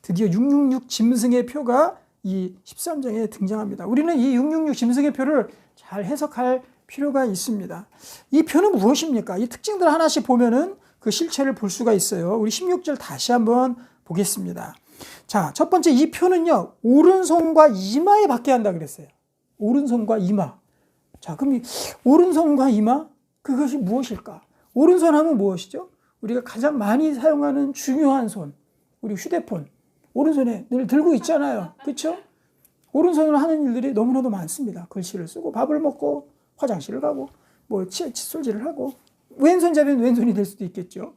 드디어 666 짐승의 표가 이 13장에 등장합니다. 우리는 이 666 짐승의 표를 잘 해석할 필요가 있습니다. 이 표는 무엇입니까? 이 특징들 하나씩 보면은 그 실체를 볼 수가 있어요. 우리 16절 다시 한번 보겠습니다. 자, 첫 번째 이 표는요, 오른손과 이마에 받게 한다 그랬어요. 오른손과 이마. 자, 그럼 이 오른손과 이마? 그것이 무엇일까? 오른손 하면 무엇이죠? 우리가 가장 많이 사용하는 중요한 손. 우리 휴대폰. 오른손에 늘 들고 있잖아요. 그렇죠? 오른손으로 하는 일들이 너무나도 많습니다. 글씨를 쓰고, 밥을 먹고, 화장실을 가고, 뭐 칫솔질을 하고, 왼손잡이는 왼손이 될 수도 있겠죠.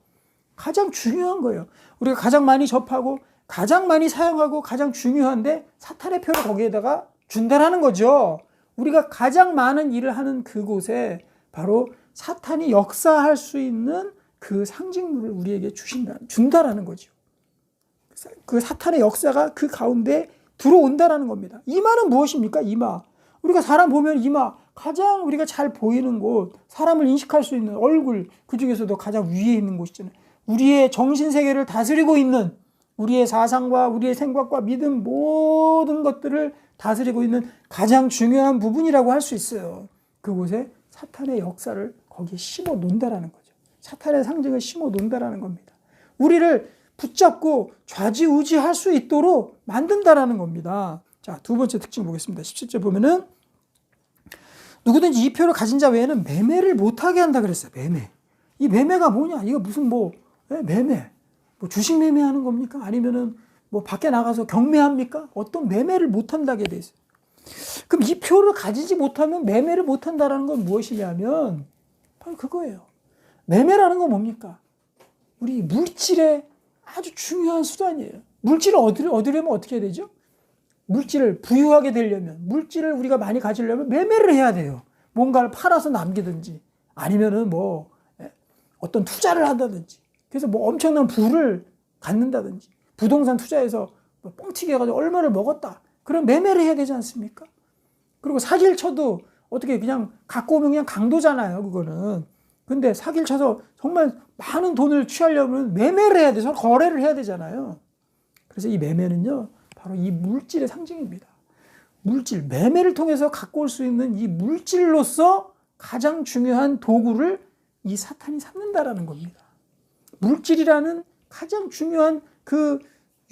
가장 중요한 거예요. 우리가 가장 많이 접하고, 가장 많이 사용하고, 가장 중요한데 사탄의 표를 거기에다가 준다라는 거죠. 우리가 가장 많은 일을 하는 그곳에 바로 사탄이 역사할 수 있는 그 상징물을 우리에게 준다라는 거죠. 그 사탄의 역사가 그 가운데 들어온다라는 겁니다. 이마는 무엇입니까? 이마. 우리가 사람 보면 이마, 가장 우리가 잘 보이는 곳, 사람을 인식할 수 있는 얼굴, 그 중에서도 가장 위에 있는 곳이잖아요. 우리의 정신세계를 다스리고 있는, 우리의 사상과 우리의 생각과 믿음 모든 것들을 다스리고 있는 가장 중요한 부분이라고 할 수 있어요. 그곳에 사탄의 역사를 거기에 심어 놓는다라는 거죠. 사탄의 상징을 심어 놓는다라는 겁니다. 우리를 붙잡고 좌지우지할 수 있도록 만든다라는 겁니다. 자, 두 번째 특징 보겠습니다. 17절 보면은 누구든지 이 표를 가진 자 외에는 매매를 못하게 한다 그랬어요. 매매. 이 매매가 뭐냐? 이거 무슨 매매. 뭐 주식 매매하는 겁니까? 아니면은 뭐 밖에 나가서 경매합니까? 어떤 매매를 못한다게 돼 있어요. 그럼 이 표를 가지지 못하면 매매를 못한다라는 건 무엇이냐면 바로 그거예요. 매매라는 건 뭡니까? 우리 물질의 아주 중요한 수단이에요. 물질을 얻으려면 어떻게 해야 되죠? 물질을 부유하게 되려면, 물질을 우리가 많이 가지려면 매매를 해야 돼요. 뭔가를 팔아서 남기든지, 아니면은 어떤 투자를 한다든지, 그래서 엄청난 부를 갖는다든지, 부동산 투자해서 뻥튀기 해가지고 얼마를 먹었다. 그럼 매매를 해야 되지 않습니까? 그리고 사기를 쳐도 어떻게 그냥 갖고 오면 그냥 강도잖아요, 그거는. 근데 사기를 쳐서 정말 많은 돈을 취하려면 매매를 해야 돼서 거래를 해야 되잖아요. 그래서 이 매매는요, 바로 이 물질의 상징입니다. 물질, 매매를 통해서 갖고 올 수 있는 이 물질로서 가장 중요한 도구를 이 사탄이 삼는다라는 겁니다. 물질이라는 가장 중요한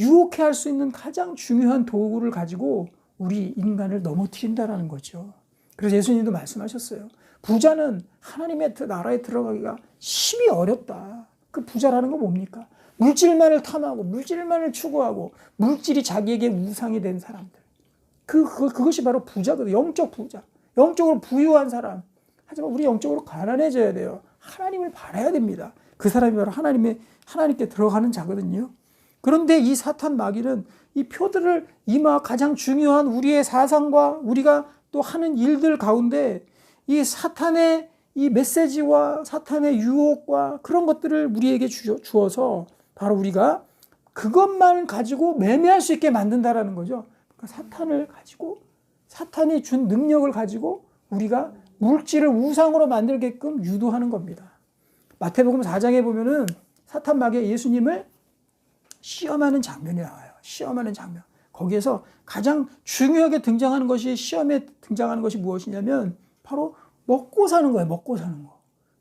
유혹해 할 수 있는 가장 중요한 도구를 가지고 우리 인간을 넘어뜨린다라는 거죠. 그래서 예수님도 말씀하셨어요. 부자는 하나님의 나라에 들어가기가 심히 어렵다. 그 부자라는 건 뭡니까? 물질만을 탐하고 물질만을 추구하고 물질이 자기에게 우상이 된 사람들. 그것이 바로 부자거든요. 영적 부자. 영적으로 부유한 사람. 하지만 우리 영적으로 가난해져야 돼요. 하나님을 바라야 됩니다. 그 사람이 바로 하나님께 들어가는 자거든요. 그런데 이 사탄 마귀는 이 표들을 가장 중요한 우리의 사상과 우리가 또 하는 일들 가운데 이 사탄의 이 메시지와 사탄의 유혹과 그런 것들을 우리에게 주어서 바로 우리가 그것만 가지고 매매할 수 있게 만든다라는 거죠. 그러니까 사탄을 가지고 사탄이 준 능력을 가지고 우리가 물질을 우상으로 만들게끔 유도하는 겁니다. 마태복음 4장에 보면은 사탄 마귀가 예수님을 시험하는 장면이 나와요. 시험하는 장면. 거기에서 가장 중요하게 등장하는 것이 시험에 등장하는 것이 무엇이냐면 바로 먹고 사는 거예요. 먹고 사는 거.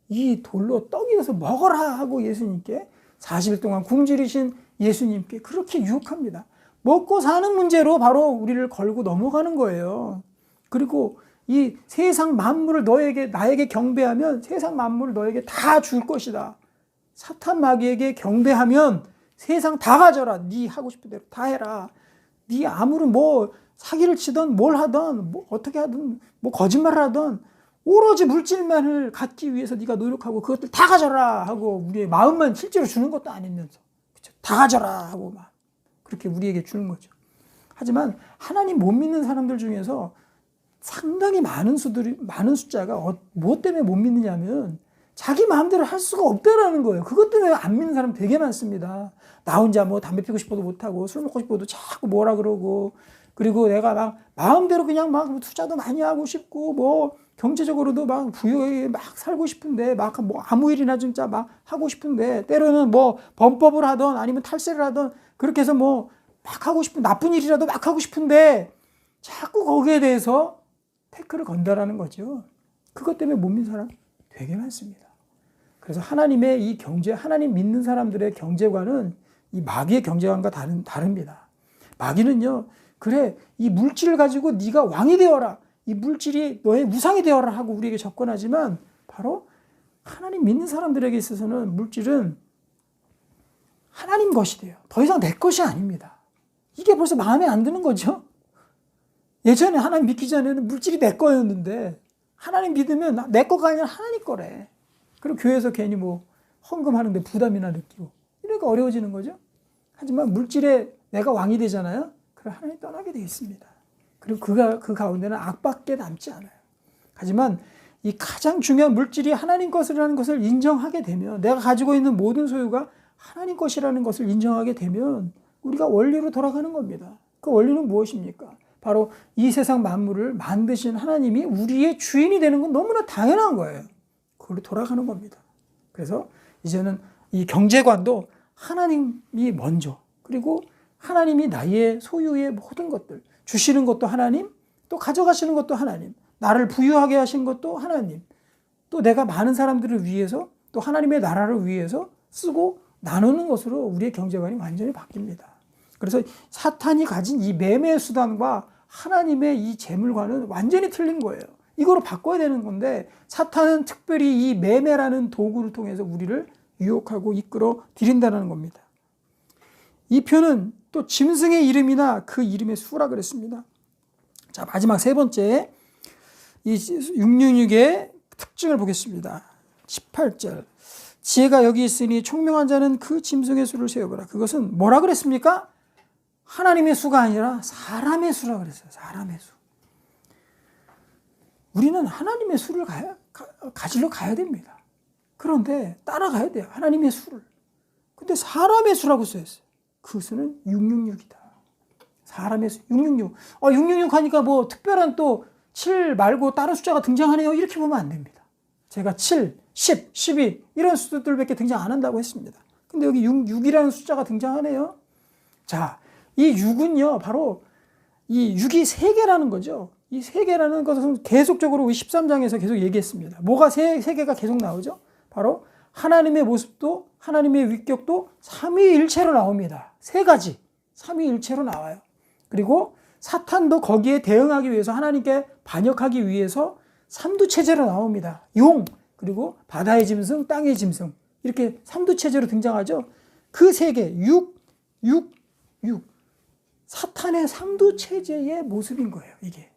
이 돌로 떡이 돼서 먹어라 하고 예수님께 40일 동안 굶주리신 예수님께 그렇게 유혹합니다. 먹고 사는 문제로 바로 우리를 걸고 넘어가는 거예요. 그리고 이 세상 만물을 나에게 경배하면 세상 만물을 너에게 다 줄 것이다. 사탄 마귀에게 경배하면 세상 다 가져라. 네 하고 싶은 대로 다 해라. 네 아무리 사기를 치든 뭘 하든 어떻게 하든 거짓말을 하든 오로지 물질만을 갖기 위해서 네가 노력하고 그것들 다 가져라 하고 우리의 마음만 실제로 주는 것도 아니면서 그렇죠? 다 가져라 하고 막 그렇게 우리에게 주는 거죠. 하지만 하나님 못 믿는 사람들 중에서 상당히 많은 숫자가 무엇 때문에 못 믿느냐면 자기 마음대로 할 수가 없다라는 거예요. 그것 때문에 안 믿는 사람 되게 많습니다. 나 혼자 담배 피고 싶어도 못하고 술 먹고 싶어도 자꾸 뭐라 그러고 그리고 내가 막 마음대로 그냥 막 투자도 많이 하고 싶고 경제적으로도 막 부유하게 막 살고 싶은데 아무 일이나 진짜 막 하고 싶은데 때로는 범법을 하던 아니면 탈세를 하던 그렇게 해서 막 하고 싶은 나쁜 일이라도 막 하고 싶은데 자꾸 거기에 대해서 태클을 건다라는 거죠. 그것 때문에 못 믿는 사람 되게 많습니다. 그래서 하나님의 이 경제, 하나님 믿는 사람들의 경제관은 이 마귀의 경제관과 다릅니다. 마귀는요, 그래, 이 물질을 가지고 네가 왕이 되어라. 이 물질이 너의 우상이 되어라 하고 우리에게 접근하지만 바로 하나님 믿는 사람들에게 있어서는 물질은 하나님 것이 돼요. 더 이상 내 것이 아닙니다. 이게 벌써 마음에 안 드는 거죠. 예전에 하나님 믿기 전에는 물질이 내 거였는데 하나님 믿으면 내 거가 아니라 하나님 거래. 그리고 교회에서 괜히 뭐 헌금하는데 부담이나 느끼고 이러니까 어려워지는 거죠. 하지만 물질에 내가 왕이 되잖아요. 그럼 하나님 떠나게 되어 있습니다. 그리고 그 가운데는 악밖에 남지 않아요. 하지만 이 가장 중요한 물질이 하나님 것이라는 것을 인정하게 되면, 내가 가지고 있는 모든 소유가 하나님 것이라는 것을 인정하게 되면 우리가 원리로 돌아가는 겁니다. 그 원리는 무엇입니까? 바로 이 세상 만물을 만드신 하나님이 우리의 주인이 되는 건 너무나 당연한 거예요. 그걸로 돌아가는 겁니다. 그래서 이제는 이 경제관도 하나님이 먼저, 그리고 하나님이 나의 소유의 모든 것들, 주시는 것도 하나님, 또 가져가시는 것도 하나님, 나를 부유하게 하신 것도 하나님, 또 내가 많은 사람들을 위해서, 또 하나님의 나라를 위해서 쓰고 나누는 것으로 우리의 경제관이 완전히 바뀝니다. 그래서 사탄이 가진 이 매매 수단과 하나님의 이 재물관은 완전히 틀린 거예요. 이거로 바꿔야 되는 건데 사탄은 특별히 이 매매라는 도구를 통해서 우리를 유혹하고 이끌어 들인다는 겁니다. 이 표는 또 짐승의 이름이나 그 이름의 수라 그랬습니다. 자, 마지막 세 번째, 이 666의 특징을 보겠습니다. 18절. 지혜가 여기 있으니 총명한 자는 그 짐승의 수를 세어보라. 그것은 뭐라 그랬습니까? 하나님의 수가 아니라 사람의 수라 그랬어요. 사람의 수. 우리는 하나님의 수를 가지러 가야 됩니다. 그런데 따라가야 돼요. 하나님의 수를. 근데 사람의 수라고 써있어요. 그 수는 666이다. 사람의 수, 666. 666 하니까 뭐 특별한 또 7 말고 다른 숫자가 등장하네요. 이렇게 보면 안 됩니다. 제가 7, 10, 12 이런 수들밖에 등장 안 한다고 했습니다. 근데 여기 6이라는 숫자가 등장하네요. 자, 이 6은요, 바로 이 6이 3개라는 거죠. 이 3개라는 것은 계속적으로 우리 13장에서 계속 얘기했습니다. 뭐가 3개가 계속 나오죠? 바로 하나님의 모습도 하나님의 위격도 삼위일체로 나옵니다. 3가지 삼위일체로 나와요. 그리고 사탄도 거기에 대응하기 위해서, 하나님께 반역하기 위해서 삼두체제로 나옵니다. 용, 그리고 바다의 짐승, 땅의 짐승, 이렇게 삼두체제로 등장하죠. 그 3개, 6, 6, 6. 사탄의 삼두체제의 모습인 거예요, 이게.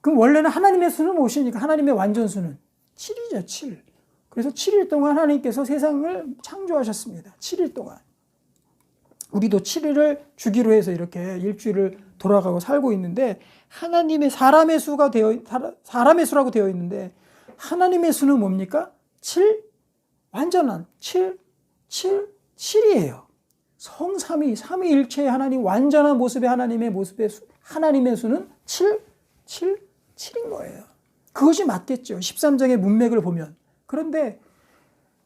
그럼 원래는 하나님의 수는 무엇입니까? 하나님의 완전수는 7이죠, 7. 그래서 7일 동안 하나님께서 세상을 창조하셨습니다. 7일 동안. 우리도 7일을 주기로 해서 이렇게 일주일을 돌아가고 살고 있는데, 하나님의 사람의 수라고 되어 있는데, 하나님의 수는 뭡니까? 7? 완전한 7, 7, 7이에요. 성삼위, 삼위일체의 하나님, 완전한 모습의 하나님의 하나님의 수는 7, 7, 7인 거예요. 그것이 맞겠죠. 13장의 문맥을 보면. 그런데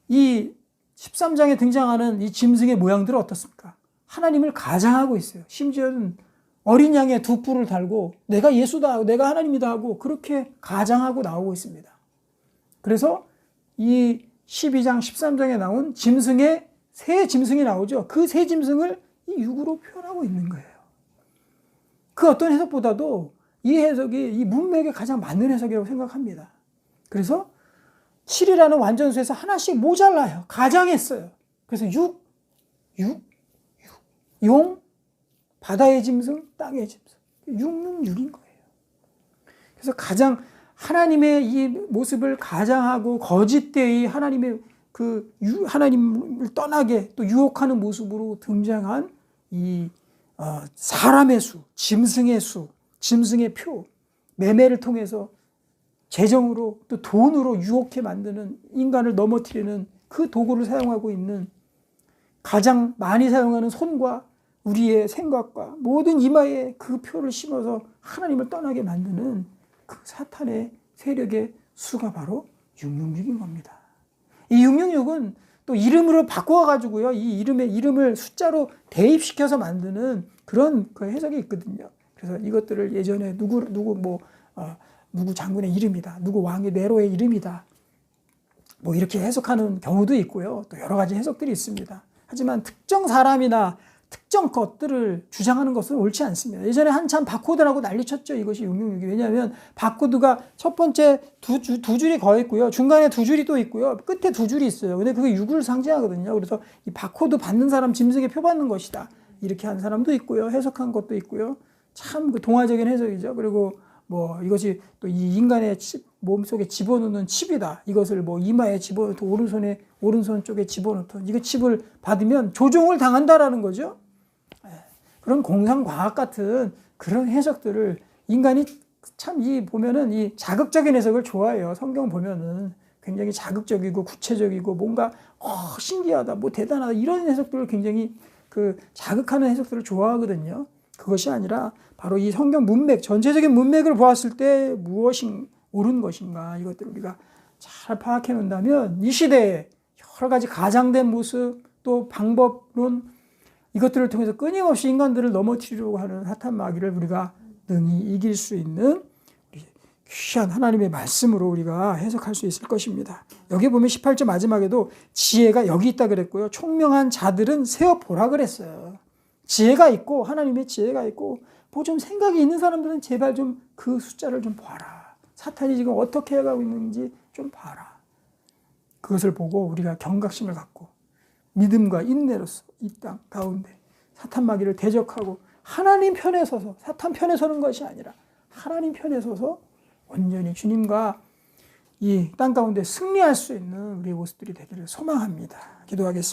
이 13장에 등장하는 이 짐승의 모양들은 어떻습니까? 하나님을 가장하고 있어요. 심지어는 어린 양의 2뿔을 달고 내가 예수다, 내가 하나님이다 하고 그렇게 가장하고 나오고 있습니다. 그래서 이 12장, 13장에 나온 짐승의 새 짐승이 나오죠. 그 새 짐승을 이 6으로 표현하고 있는 거예요. 그 어떤 해석보다도 이 해석이 이 문맥에 가장 맞는 해석이라고 생각합니다. 그래서 7이라는 완전수에서 하나씩 모자라요. 가장했어요. 그래서 6, 6, 6. 용, 바다의 짐승, 땅의 짐승. 6는 6인 거예요. 그래서 가장 하나님의 이 모습을 가장하고 거짓되이 하나님의 하나님을 떠나게 또 유혹하는 모습으로 등장한 이 사람의 수, 짐승의 수, 짐승의 표, 매매를 통해서 재정으로 또 돈으로 유혹해 만드는, 인간을 넘어뜨리는 그 도구를 사용하고 있는, 가장 많이 사용하는 손과 우리의 생각과 모든 이마에 그 표를 심어서 하나님을 떠나게 만드는 그 사탄의 세력의 수가 바로 666인 겁니다. 이 666은 또 이름으로 바꿔가지고요. 이 이름을 숫자로 대입시켜서 만드는 그런 그 해석이 있거든요. 그래서 이것들을 예전에 누구 장군의 이름이다. 누구 왕의 네로의 이름이다. 뭐 이렇게 해석하는 경우도 있고요. 또 여러 가지 해석들이 있습니다. 하지만 특정 사람이나 특정 것들을 주장하는 것은 옳지 않습니다. 예전에 한참 바코드라고 난리쳤죠. 이것이 666이. 왜냐하면 바코드가 첫 번째 두 줄이 거 있고요. 중간에 두 줄이 또 있고요. 끝에 두 줄이 있어요. 근데 그게 6을 상징하거든요. 그래서 이 바코드 받는 사람 짐승의 표 받는 것이다. 이렇게 한 사람도 있고요. 해석한 것도 있고요. 참 그 동화적인 해석이죠. 그리고 뭐 이것이 또 이 인간의 몸속에 집어넣는 칩이다. 이것을 뭐 이마에 집어넣고 오른손 쪽에 집어넣던 이거 칩을 받으면 조종을 당한다라는 거죠. 그런 공상과학 같은 그런 해석들을 인간이 참 보면은 이 자극적인 해석을 좋아해요. 성경 보면은 굉장히 자극적이고 구체적이고 뭔가 신기하다, 뭐 대단하다 이런 해석들을 굉장히 그 자극하는 해석들을 좋아하거든요. 그것이 아니라 바로 이 성경 문맥, 전체적인 문맥을 보았을 때 무엇이 옳은 것인가 이것들을 우리가 잘 파악해 놓는다면 이 시대에 여러 가지 가장된 모습 또 방법론 이것들을 통해서 끊임없이 인간들을 넘어뜨리려고 하는 사탄 마귀를 우리가 능히 이길 수 있는 귀한 하나님의 말씀으로 우리가 해석할 수 있을 것입니다. 여기 보면 18절 마지막에도 지혜가 여기 있다 그랬고요. 총명한 자들은 세어보라 그랬어요. 지혜가 있고 하나님의 지혜가 있고 뭐 좀 생각이 있는 사람들은 제발 좀 그 숫자를 좀 봐라. 사탄이 지금 어떻게 해가고 있는지 좀 봐라. 그것을 보고 우리가 경각심을 갖고 믿음과 인내로서 이 땅 가운데 사탄 마귀를 대적하고 하나님 편에 서서 사탄 편에 서는 것이 아니라 하나님 편에 서서 온전히 주님과 이 땅 가운데 승리할 수 있는 우리의 모습들이 되기를 소망합니다. 기도하겠습니다.